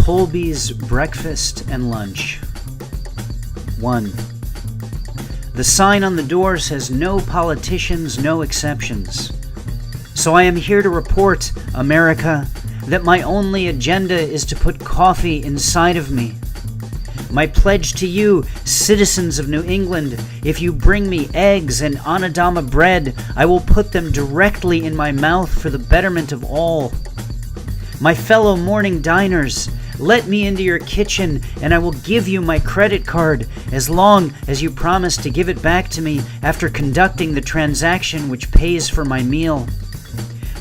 Colby's breakfast and lunch. 1. The sign on the door says no politicians, no exceptions. So I am here to report, America, that my only agenda is to put coffee inside of me. My pledge to you, citizens of New England, if you bring me eggs and Anadama bread, I will put them directly in my mouth for the betterment of all. My fellow morning diners, let me into your kitchen and I will give you my credit card as long as you promise to give it back to me after conducting the transaction which pays for my meal.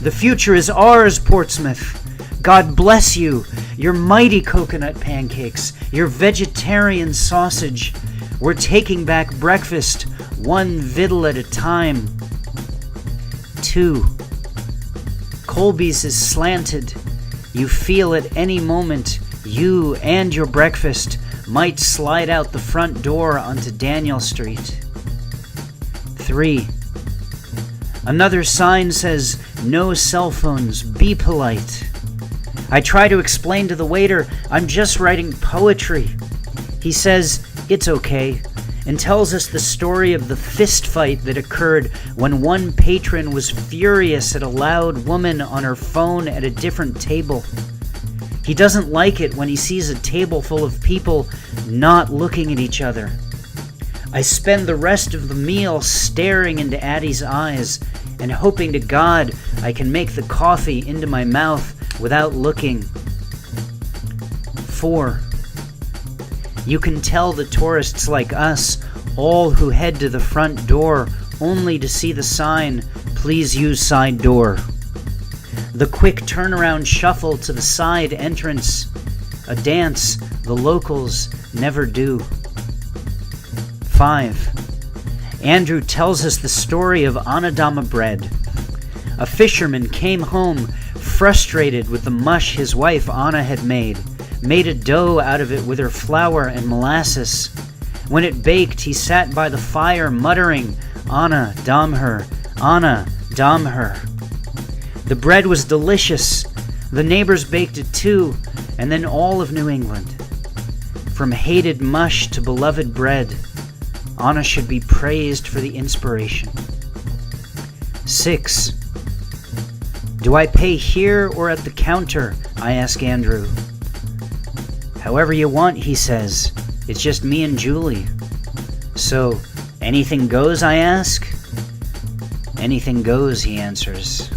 The future is ours, Portsmouth. God bless you, your mighty coconut pancakes, your vegetarian sausage. We're taking back breakfast, one victual at a time. 2. Colby's is slanted. You feel at any moment you and your breakfast might slide out the front door onto Daniel Street. 3. Another sign says, no cell phones, be polite. I try to explain to the waiter I'm just writing poetry. He says it's okay and tells us the story of the fist fight that occurred when one patron was furious at a loud woman on her phone at a different table. He doesn't like it when he sees a table full of people not looking at each other. I spend the rest of the meal staring into Addie's eyes and hoping to God I can make the coffee into my mouth without looking. 4. You can tell the tourists like us, all who head to the front door only to see the sign, please use side door. The quick turnaround shuffle to the side entrance, a dance the locals never do. 5. Andrew tells us the story of Anadama bread. A fisherman came home frustrated with the mush his wife Anna had made a dough out of it with her flour and molasses. When it baked, he sat by the fire muttering, Anna, dam her, Anna, dam her. The bread was delicious. The neighbors baked it too, and then all of New England. From hated mush to beloved bread, Anna should be praised for the inspiration. 6. Do I pay here or at the counter? I ask Andrew. However you want, he says. It's just me and Julie. So, anything goes, I ask? Anything goes, he answers.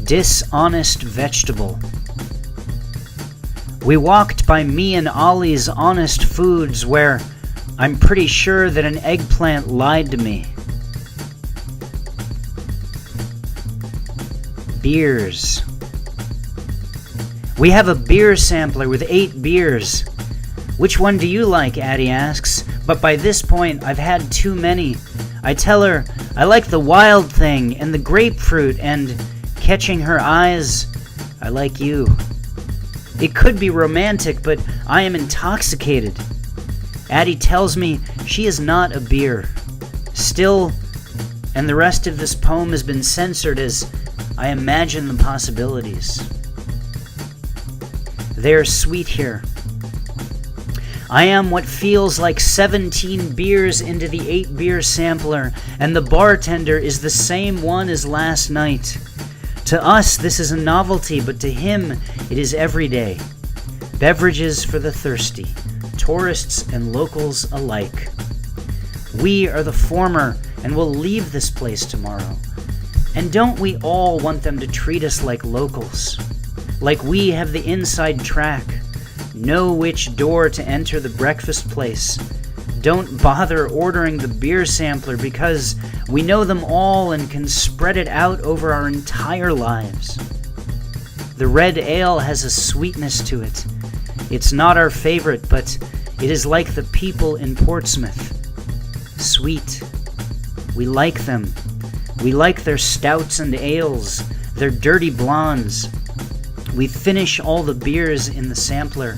Dishonest vegetable. We walked by me and Ollie's Honest Foods where I'm pretty sure that an eggplant lied to me. Beers. We have a beer sampler with 8 beers. Which one do you like, Addie asks, but by this point I've had too many. I tell her I like the wild thing and the grapefruit and, catching her eyes, I like you. It could be romantic, but I am intoxicated. Addie tells me she is not a beer. Still, and the rest of this poem has been censored as I imagine the possibilities. They're sweet here. I am what feels like 17 beers into the 8 beer sampler, and the bartender is the same one as last night. To us, this is a novelty, but to him, it is every day. Beverages for the thirsty, tourists and locals alike. We are the former, and will leave this place tomorrow. And don't we all want them to treat us like locals? Like we have the inside track, know which door to enter the breakfast place. Don't bother ordering the beer sampler because we know them all and can spread it out over our entire lives. The red ale has a sweetness to it. It's not our favorite, but it is like the people in Portsmouth. Sweet. We like them. We like their stouts and ales, their dirty blondes. We finish all the beers in the sampler.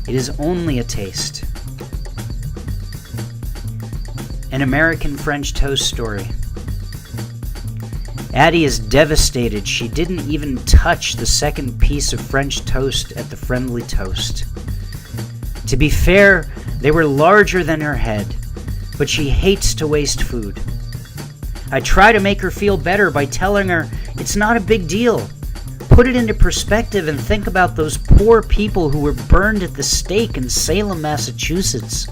It is only a taste. An American French toast story. Addie is devastated she didn't even touch the second piece of French toast at the Friendly Toast. To be fair, they were larger than her head, but she hates to waste food. I try to make her feel better by telling her it's not a big deal. Put it into perspective and think about those poor people who were burned at the stake in Salem, Massachusetts,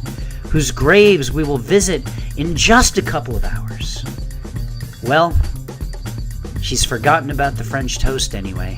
whose graves we will visit in just a couple of hours. Well, she's forgotten about the French toast anyway.